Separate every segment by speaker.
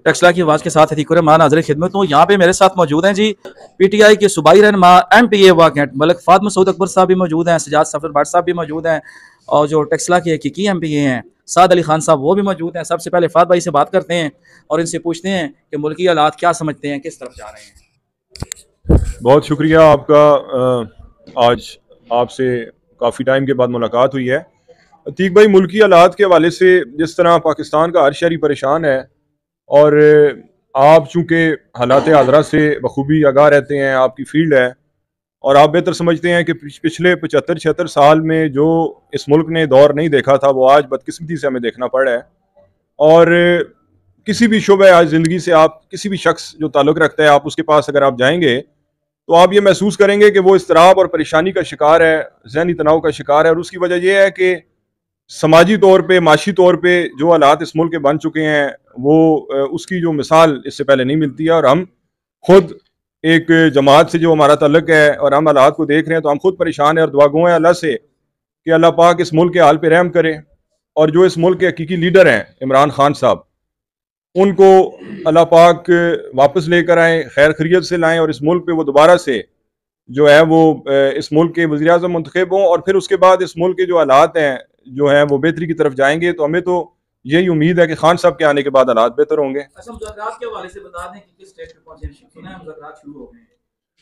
Speaker 1: टेक्सला की आवाज़ के साथ अतीकुर रहमान हाज़िर खिदमत हूँ। यहाँ पे मेरे साथ मौजूद हैं जी पीटीआई के सूबाई रहनुमा MPA वाकई मलिक फाद मसूद अकबर साहब भी मौजूद हैं, सजाद सफर भट्ट साहब भी मौजूद हैं और जो टेक्सला के हकीकी MPA हैं साद अली खान साहब वो भी मौजूद हैं। सबसे पहले फाद भाई से बात करते हैं और इनसे पूछते हैं कि मुल्की हालात क्या समझते हैं, किस तरफ जा रहे हैं।
Speaker 2: बहुत शुक्रिया आपका। आज आपसे काफ़ी टाइम के बाद मुलाकात हुई है। अतीक भाई, मुल्की हालात के हवाले से जिस तरह पाकिस्तान का हर शहरी परेशान है और आप चूँकि हालात हाज़रा से बखूबी आगाह रहते हैं, आपकी फील्ड है और आप बेहतर समझते हैं कि पिछले 75-76 साल में जो इस मुल्क ने दौर नहीं देखा था वो आज बदकिस्मती से हमें देखना पड़ रहा है। और किसी भी शुबे आज ज़िंदगी से आप किसी भी शख्स जो ताल्लुक़ रखता है, आप उसके पास अगर आप जाएंगे तो आप ये महसूस करेंगे कि वो इस्तराब और परेशानी का शिकार है, ज़हनी तनाव का शिकार है। और उसकी वजह यह है कि समाजी तौर पे, माशी तौर पे जो हालात इस मुल्क के बन चुके हैं वो उसकी जो मिसाल इससे पहले नहीं मिलती है। और हम खुद एक जमात से जो हमारा तल्लुक़ है और हम हालात को देख रहे हैं तो हम खुद परेशान हैं और दुआ गो हैं अल्लाह से कि अल्लाह पाक इस मुल्क के हाल पे रहम करे और जो इस मुल्क के हकीकी लीडर हैं इमरान खान साहब, उनको अल्लाह पाक वापस लेकर आएँ, खैर खैरियत से लाएँ और इस मुल्क पे वो दोबारा से जो है वो इस मुल्क के वज़ीर आज़म मुंतखब हों और फिर उसके बाद इस मुल्क के जो हालात हैं जो हैं वो बेहतरी की तरफ जाएंगे। तो हमें तो यही उम्मीद है कि खान साहब के आने के बाद हालात बेहतर होंगे।
Speaker 1: अच्छा, मुज़ाकरात के हवाले से बता दें कि किस स्टेज पे पहुंचे हैं? सुना है मुज़ाकरात शुरू हो गए हैं।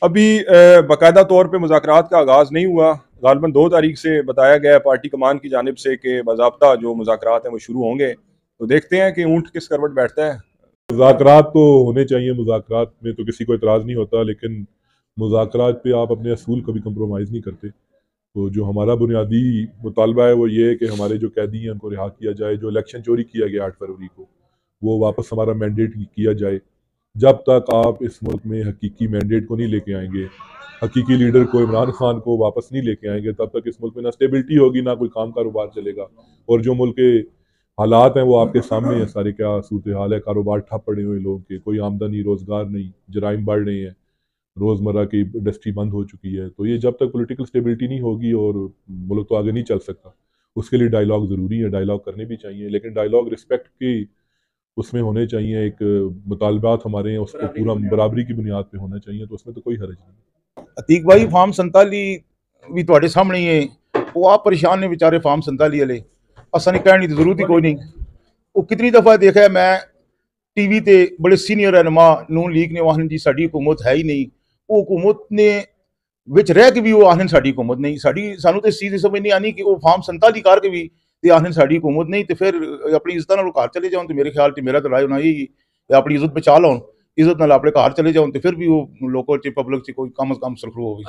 Speaker 2: अभी बाकायदा तौर पे मुज़ाकरात का आगाज़ नहीं हुआ। ग़ालिबन 2 तारीख से बताया गया है पार्टी कमान की जानिब से कि बाज़ाब्ता जो मुज़ाकरात हैं वो शुरू होंगे। तो देखते हैं कि ऊँट किस करवट बैठता है।
Speaker 3: मुज़ाकरात तो होने चाहिए, मुज़ाकरात में तो किसी को इतराज़ नहीं होता, लेकिन मुज़ाकरात पे आप अपने असूल कभी कंप्रोमाइज़ नहीं करते। तो जो हमारा बुनियादी मुतालबा है वो ये है कि हमारे जो कैदी हैं उनको रिहा किया जाए। जो इलेक्शन चोरी किया गया 8 फरवरी को वो वापस हमारा मैंडेट किया जाए। जब तक आप इस मुल्क में हकीकी मैंडेट को नहीं लेके आएंगे, हकीकी लीडर को, इमरान खान को वापस नहीं लेके आएंगे, तब तक इस मुल्क में ना स्टेबिलिटी होगी, ना कोई काम कारोबार चलेगा। और जो मुल्क के हालात हैं वो आपके सामने है सारे, क्या सूरत हाल है। कारोबार ठप पड़े हुए लोगों के, कोई आमदनी रोज़गार नहीं, जराइम बढ़ रहे हैं, रोज़मर्रा की इंडस्ट्री बंद हो चुकी है। तो ये जब तक पॉलिटिकल स्टेबिलिटी नहीं होगी और मुल्क तो आगे नहीं चल सकता। उसके लिए डायलॉग ज़रूरी है, डायलॉग करने भी चाहिए, लेकिन डायलॉग रिस्पेक्ट की उसमें होने चाहिए। एक मुतालबात हमारे हैं उसको पूरा बराबरी की बुनियाद पे होना चाहिए, तो उसमें तो कोई हर्ज नहीं।
Speaker 4: अतीक भाई, फार्म 47 भी तुहाडे सामने ही है। वो आप परेशान ने बेचारे फार्म 47 वाले, असां ने कहने की जरूरत ही कोई नहीं। वो कितनी दफ़ा देखा है मैं टीवी ते बड़े सीनियर रहनुमा नून लीग ने आखन जी साडी हुकूमत है ही नहीं। वो हुकूमत ने विच रह के भी वो आखन साडी हुकूमत नहीं, सानू तो इस चीज़ की समझ नहीं आनी कि वो फार्म 47 करके भी ते आखन साडी हुकूमत नहीं। तो फिर अपनी इज्जत नाल घर चले जाओ। तो मेरे ख्याल च मेरा तो राय होना यही अपनी इज्जत बचा लो, इज्जत नाल अपने घर चले जाओ, तो फिर भी वो लोगों च पब्लिक च कोई कम अज कम सरखरू होगी।